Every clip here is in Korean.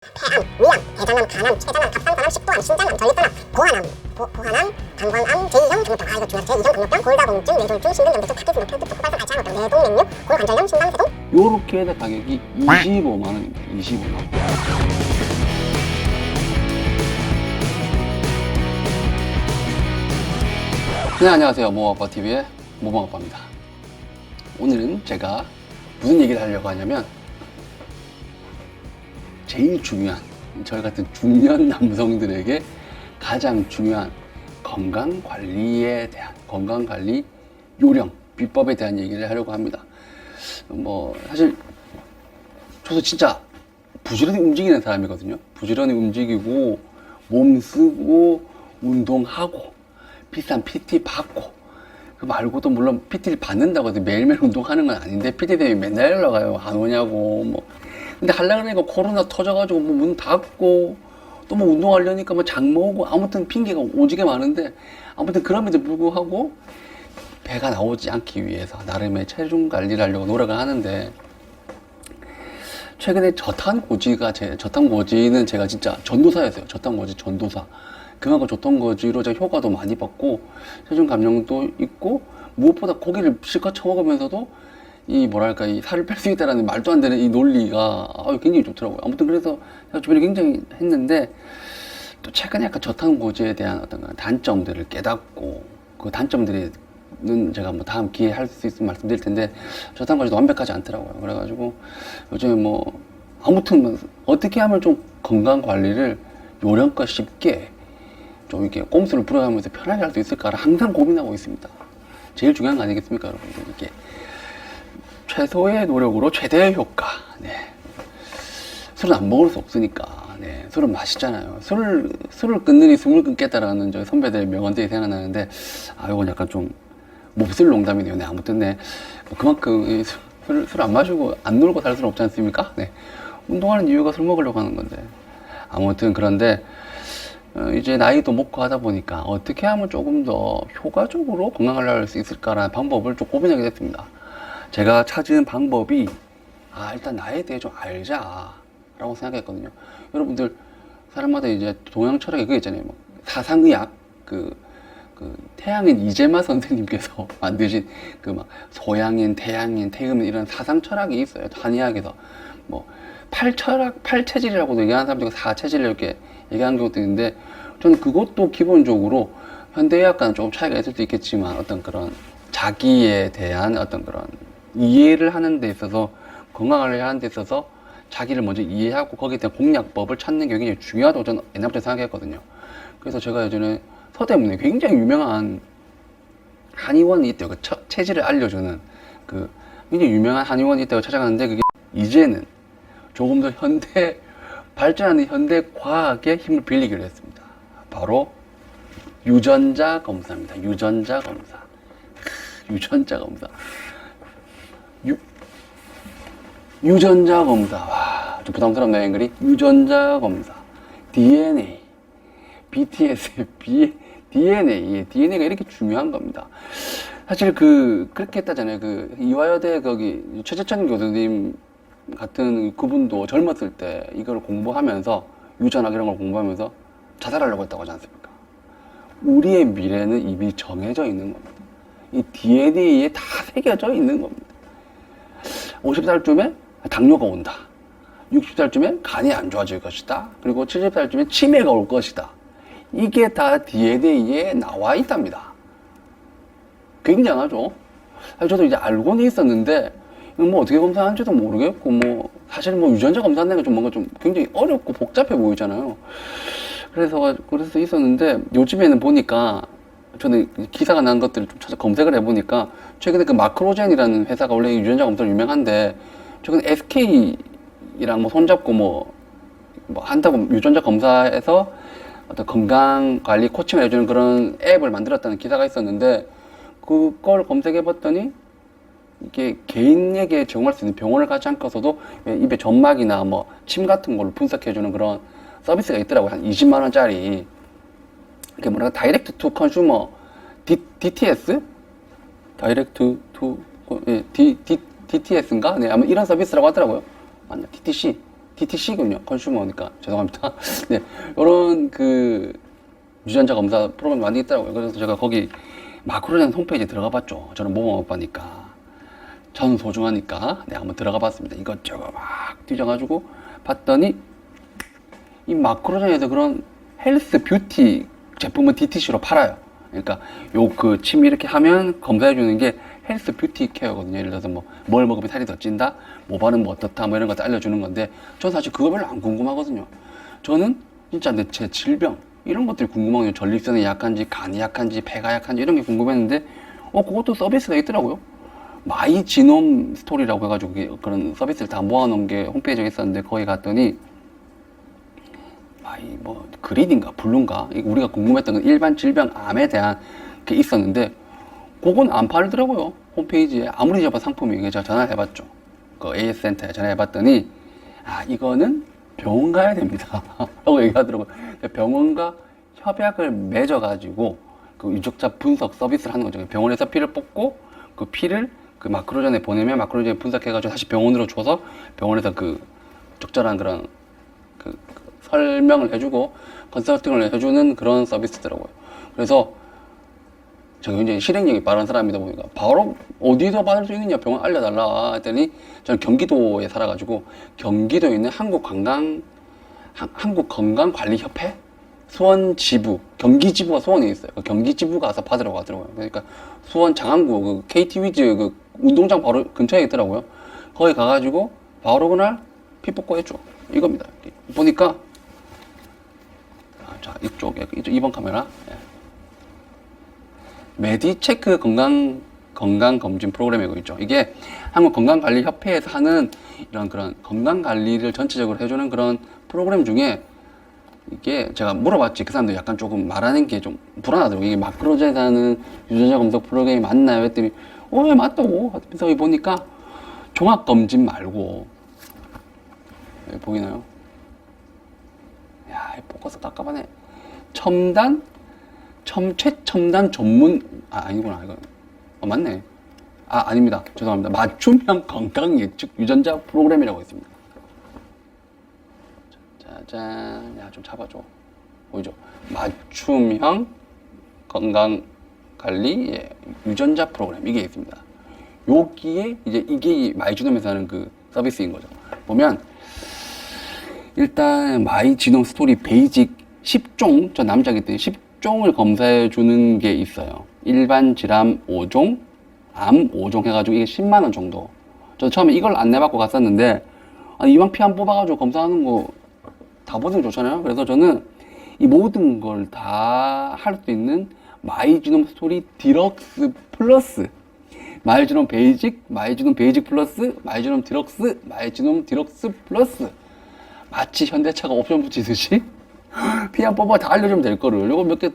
폐암, 위암, 대장암, 간암, 췌장암, 갑상선암, 식도암, 신장암, 전립선암, 고환암, 고환암, 당관암, 제2형 당뇨병, 이거 중요하죠. 제2형 당뇨병, 골다공증, 뇌졸중, 심근경색증, 파킨슨, 편득, 고발성 알츠하이머병, 뇌동맥류, 고관절염, 심장세동. 요렇게 해서 가격이 25만 원입니다. 25만 원. 네, 안녕하세요. 모방아빠TV의 모방아빠입니다. 오늘은 제가 무슨 얘기를 하려고 하냐면 제일 중요한, 저희 같은 중년 남성들에게 가장 중요한 건강관리에 대한, 건강관리 요령, 비법에 대한 얘기를 하려고 합니다. 사실 저도 진짜 부지런히 움직이는 사람이거든요. 부지런히 움직이고 몸 쓰고 운동하고 비싼 PT 받고, 그 말고도 물론 PT를 받는다고 해서 매일매일 운동하는 건 아닌데 PT 때문에 맨날 연락와요. 안 오냐고. 근데 하려고 하니까 코로나 터져가지고 문 닫고 또 운동하려니까 장 모으고, 아무튼 핑계가 오지게 많은데, 아무튼 그럼에도 불구하고 배가 나오지 않기 위해서 나름의 체중 관리를 하려고 노력을 하는데, 최근에 저탄고지는 제가 진짜 전도사였어요. 저탄고지 전도사. 그만큼 저탄고지로 제가 효과도 많이 받고 체중 감량도 있고, 무엇보다 고기를 실컷 처먹으면서도 이 살을 뺄 수 있다라는 말도 안 되는 이 논리가 굉장히 좋더라고요. 아무튼 그래서 제가 주변에 굉장히 했는데, 또 최근에 약간 저탄고지에 대한 어떤 단점들을 깨닫고, 그 단점들은 제가 다음 기회에 할 수 있으면 말씀드릴 텐데, 저탄고지도 완벽하지 않더라고요. 그래가지고 요즘에 아무튼 어떻게 하면 좀 건강 관리를 요령껏 쉽게 좀 이렇게 꼼수를 부려가면서 편하게 할 수 있을까를 항상 고민하고 있습니다. 제일 중요한 거 아니겠습니까, 여러분들? 이게 최소의 노력으로 최대의 효과. 네. 술은 안 먹을 수 없으니까. 네. 술은 마시잖아요. 술을 끊느니 숨을 끊겠다라는 저희 선배들 명언들이 생각나는데, 이건 약간 좀 몹쓸 농담이네요. 네. 아무튼 그만큼 술 안 마시고 안 놀고 살 수는 없지 않습니까? 네. 운동하는 이유가 술 먹으려고 하는 건데. 아무튼 그런데 이제 나이도 먹고 하다 보니까 어떻게 하면 조금 더 효과적으로 건강을 할 수 있을까라는 방법을 좀 고민하게 됐습니다. 제가 찾은 방법이, 일단 나에 대해 좀 알자 라고 생각했거든요. 여러분들 사람마다 이제 동양 철학에 그게 있잖아요. 사상의학, 태양인 이재마 선생님께서 만드신 소양인, 태양인, 태음인 이런 사상 철학이 있어요. 한의학에서 팔체질이라고도 얘기하는 사람들이 사체질 이렇게 얘기하는 경우도 있는데, 저는 그것도 기본적으로 현대의학과는 조금 차이가 있을 수 있겠지만, 어떤 그런 자기에 대한 어떤 그런 이해를 하는 데 있어서, 건강을 하는 데 있어서 자기를 먼저 이해하고 거기에 대한 공략법을 찾는 게 굉장히 중요하다고 저는 옛날부터 생각했거든요. 그래서 제가 예전에 서대문에 굉장히 유명한 한의원이 있대요. 체질을 알려주는 굉장히 유명한 한의원이 있다고 찾아갔는데, 그게 이제는 조금 더 발전하는 현대 과학의 힘을 빌리기로 했습니다. 바로 유전자 검사입니다. 유전자 검사. 유전자 검사. 유전자 검사. 와, 좀 부담스럽네요, 앵글이. 유전자 검사. DNA, BTS, DNA. DNA가 이렇게 중요한 겁니다. 사실 그렇게 했다잖아요. 이화여대 최재천 교수님 같은 그분도 젊었을 때 이걸 공부하면서, 유전학 이런 걸 공부하면서 자살하려고 했다고 하지 않습니까? 우리의 미래는 이미 정해져 있는 겁니다. 이 DNA에 다 새겨져 있는 겁니다. 50살쯤에 당뇨가 온다. 60살쯤에 간이 안 좋아질 것이다. 그리고 70살쯤에 치매가 올 것이다. 이게 다 DNA에 나와 있답니다. 굉장하죠? 저도 이제 알고는 있었는데, 어떻게 검사하는지도 모르겠고, 사실 유전자 검사하는 게 좀 뭔가 좀 굉장히 어렵고 복잡해 보이잖아요. 그래서 있었는데, 요즘에는 보니까, 저는 기사가 난 것들을 좀 찾아 검색을 해보니까, 최근에 마크로젠이라는 회사가 원래 유전자 검사로 유명한데, 최근에 SK랑 손잡고 한다고 유전자 검사에서 어떤 건강관리 코칭을 해주는 그런 앱을 만들었다는 기사가 있었는데, 그걸 검색해봤더니, 이게 개인에게 제공할 수 있는 병원을 가지 않고서도 입에 점막이나 침 같은 걸로 분석해주는 그런 서비스가 있더라고요. 한 20만 원짜리. 이게 다이렉트 투 컨슈머, DTS? 다이렉트 투, DTS인가? 네, 아마 이런 서비스라고 하더라고요. 맞나? DTC? DTC군요. 컨슈머니까 죄송합니다. 네, 이런 그 유전자 검사 프로그램 많이 있더라고요. 그래서 제가 거기 마크로젠 홈페이지에 들어가 봤죠. 저는 모범업바니까 전 소중하니까 네, 한번 들어가 봤습니다. 이것저것 막 뒤져가지고 봤더니 이 마크로젠에서 그런 헬스 뷰티 제품은 DTC로 팔아요. 그러니까 요 그 침 이렇게 하면 검사해 주는 게 헬스 뷰티 케어거든요. 예를 들어서 뭐 뭘 먹으면 살이 더 찐다, 뭐 바르면 뭐 어떻다, 뭐 이런 것도 알려주는 건데 저는 사실 그거 별로 안 궁금하거든요. 저는 진짜 제 질병 이런 것들이 궁금하거든요. 전립선이 약한지, 간이 약한지, 폐가 약한지 이런 게 궁금했는데 그것도 서비스가 있더라고요. 마이 지놈 스토리라고 해가지고 그런 서비스를 다 모아놓은 게 홈페이지에 있었는데 거기 갔더니 마이 뭐 그린인가 블루인가 우리가 궁금했던 건 일반 질병 암에 대한 게 있었는데 그건 안 팔더라고요. 홈페이지에 아무리 잡아 상품이 제가 전화를 해봤죠. 그 AS 센터에 전화해봤더니 이거는 병원 가야 됩니다 라고 얘기하더라고요. 병원과 협약을 맺어가지고 그 유적자 분석 서비스를 하는 거죠. 병원에서 피를 뽑고 그 피를 그 마크로전에 보내면 마크로전에 분석해가지고 다시 병원으로 줘서 병원에서 그 적절한 그런 그 설명을 해주고 컨설팅을 해주는 그런 서비스더라고요. 그래서 제가 굉장히 실행력이 빠른 사람이다 보니까 바로 어디서 받을 수 있느냐 병원 알려달라 했더니 저는 경기도에 살아가지고 경기도에 있는 한국건강관리협회 수원 지부, 경기 지부가 수원에 있어요. 그 경기 지부 가서 받으라고 하더라고요. 그러니까 수원 장안구 그 KT 위즈 그 운동장 바로 근처에 있더라고요. 거기 가가지고 바로 그날 피 뽑고 했죠. 이겁니다. 보니까 자 이쪽에 2번 카메라. 예. 메디체크 건강검진 프로그램이고 있죠. 이게 한국건강관리협회에서 하는 이런 그런 건강관리를 전체적으로 해주는 그런 프로그램 중에 이게 제가 물어봤지. 그 사람들 약간 조금 말하는 게 좀 불안하더라고요. 이게 마크로젠에서 하는 유전자 검색 프로그램이 맞나요? 했더니 왜 맞다고 하면서 보니까 종합검진 말고 보이나요? 야, 포커스 깝깝하네. 최첨단 전문 아니구나 이거 맞네. 아닙니다. 죄송합니다. 맞춤형 건강 예측 유전자 프로그램이라고 했습니다. 짜잔. 야, 좀 잡아줘. 보이죠? 맞춤형 건강 관리 유전자 프로그램 이게 있습니다. 여기에 이제 이게 마이지놈에서 하는 그 서비스인 거죠. 보면 일단 마이지놈 스토리 베이직 10종 저 남자기 때문에 10종을 검사해 주는 게 있어요. 일반 질암 5종, 암 5종 해가지고 이게 10만 원 정도. 저 처음에 이걸 안내받고 갔었는데 이왕 피 안 뽑아가지고 검사하는 거 다 보는 게 좋잖아요. 그래서 저는 이 모든 걸 다 할 수 있는 마이지놈 스토리 디럭스 플러스, 마이지놈 베이직 플러스, 마이지놈 디럭스, 마이지놈 디럭스 플러스. 마치 현대차가 옵션 붙이듯이 피 안 뽑아 다 알려주면 될 거를 요거 몇 개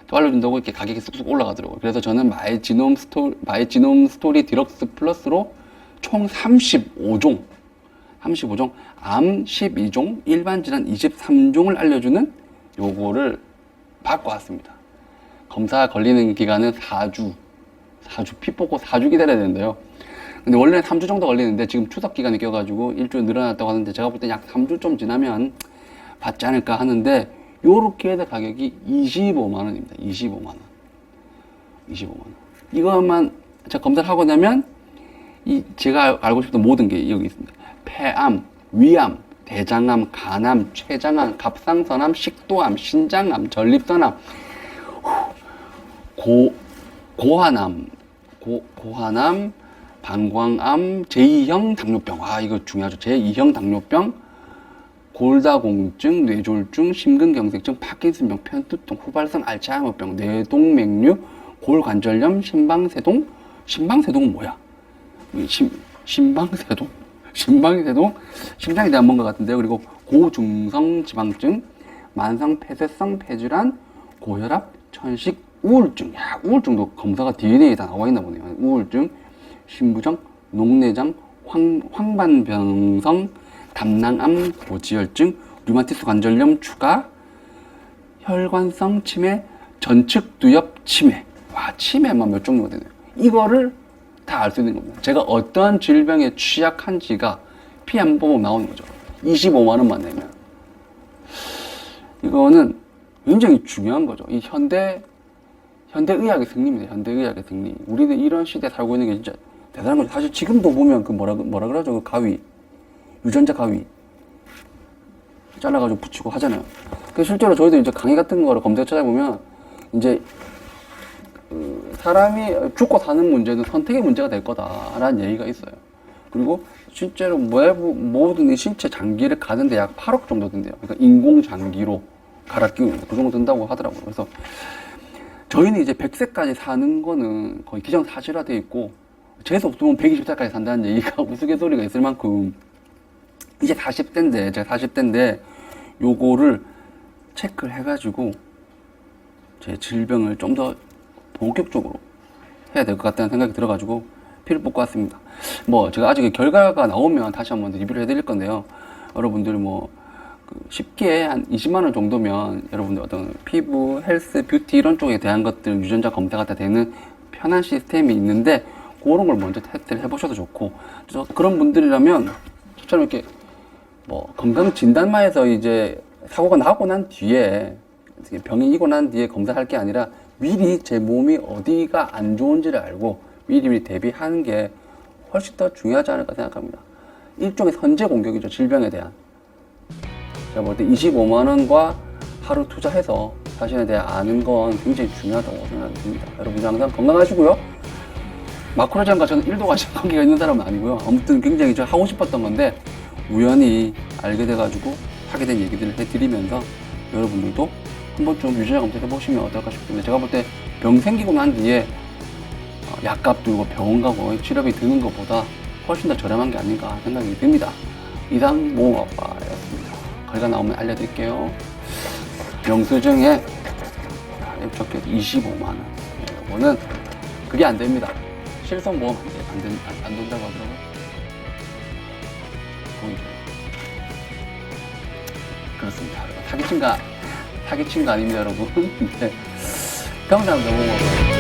더 알려준다고 이렇게 가격이 쑥쑥 올라가더라고요. 그래서 저는 마이지놈 스토리 디럭스 플러스로 총 35종, 암 12종, 일반 질환 23종을 알려주는 요거를 받고 왔습니다. 검사 걸리는 기간은 4주 피 뽑고 4주 기다려야 되는데요. 근데 원래는 3주 정도 걸리는데 지금 추석 기간이 껴가지고 일주일 늘어났다고 하는데 제가 볼 때 약 3주 좀 지나면 받지 않을까 하는데 요렇게 해서 가격이 25만 원입니다. 25만 원. 이것만 제가 검사를 하고 나면 제가 알고 싶던 모든 게 여기 있습니다. 폐암, 위암, 대장암, 간암, 췌장암, 갑상선암, 식도암, 신장암, 전립선암, 고환암, 방광암, 제2형 당뇨병. 이거 중요하죠. 제2형 당뇨병, 골다공증, 뇌졸중, 심근경색증, 파킨슨병, 편두통, 후발성 알츠하이머병, 뇌동맥류, 골관절염, 심방세동은 뭐야? 심방세동? 심장에 대한 뭔가 같은데요. 그리고 고중성 지방증, 만성 폐쇄성 폐질환, 고혈압, 천식, 우울증. 우울증도 검사가 DNA에 다 나와 있나 보네요. 우울증, 신부정, 녹내장, 황반변성, 담낭암, 고지혈증, 류마티스 관절염 추가, 혈관성 치매, 전측두엽 치매. 치매만 몇 종류가 되네요. 이거를 다 알 수 있는 겁니다. 제가 어떠한 질병에 취약한지가 피 한 번 뽑으면 나오는 거죠. 25만 원만 내면. 이거는 굉장히 중요한 거죠. 이 현대의학의 승리입니다. 현대의학의 승리. 우리는 이런 시대에 살고 있는 게 진짜 대단한 거죠. 사실 지금도 보면 그 뭐라 그러죠? 그 가위. 유전자 가위. 잘라가지고 붙이고 하잖아요. 그 실제로 저희도 이제 강의 같은 거를 검색 찾아보면 이제 사람이 죽고 사는 문제는 선택의 문제가 될 거다라는 얘기가 있어요. 그리고 실제로 모든 이 신체 장기를 가는데 약 8억 정도 든대요. 그러니까 인공 장기로 갈아 끼우는 그 정도 든다고 하더라고요. 그래서 저희는 이제 100세까지 사는 거는 거의 기정사실화되어 있고 재수 없으면 120세까지 산다는 얘기가 우스갯소리가 있을 만큼 이제 40대인데 제가 40대인데 요거를 체크를 해가지고 제 질병을 좀 더 본격적으로 해야 될 것 같다는 생각이 들어가지고 피를 뽑고 왔습니다. 뭐 제가 아직 결과가 나오면 다시 한번 리뷰를 해드릴 건데요. 여러분들 뭐 쉽게 한 20만 원 정도면 여러분들 어떤 피부, 헬스, 뷰티 이런 쪽에 대한 것들 유전자 검사가 다 되는 편한 시스템이 있는데 그런 걸 먼저 테스트를 해보셔도 좋고 그런 분들이라면 저처럼 이렇게 뭐 건강진단만 해서 이제 사고가 나고 난 뒤에 병이 이고 난 뒤에 검사할 게 아니라 미리 제 몸이 어디가 안 좋은지를 알고 미리 대비하는 게 훨씬 더 중요하지 않을까 생각합니다. 일종의 선제 공격이죠. 질병에 대한. 제가 볼 때 25만 원과 하루 투자해서 자신에 대해 아는 건 굉장히 중요하다고 생각이 듭니다. 여러분들 항상 건강하시고요. 마크로장과 저는 1도 관계가 있는 사람은 아니고요. 아무튼 굉장히 저 하고 싶었던 건데 우연히 알게 돼가지고 하게 된 얘기들을 해드리면서 여러분들도 한번 좀 유전자 검색해보시면 어떨까 싶은데 제가 볼 때 병 생기고 난 뒤에 약값 들고 병원 가고 치료비 드는 것보다 훨씬 더 저렴한 게 아닌가 생각이 듭니다. 이상 모험아빠였습니다. 거기가 나오면 알려드릴게요. 영수증에 적혀 25만 원. 이거는 그게 안 됩니다. 실손보험 안 된다고 하더라고요. 보이죠? 그렇습니다. 사기친 거 아닙니다, 여러분. 네. 평상 너무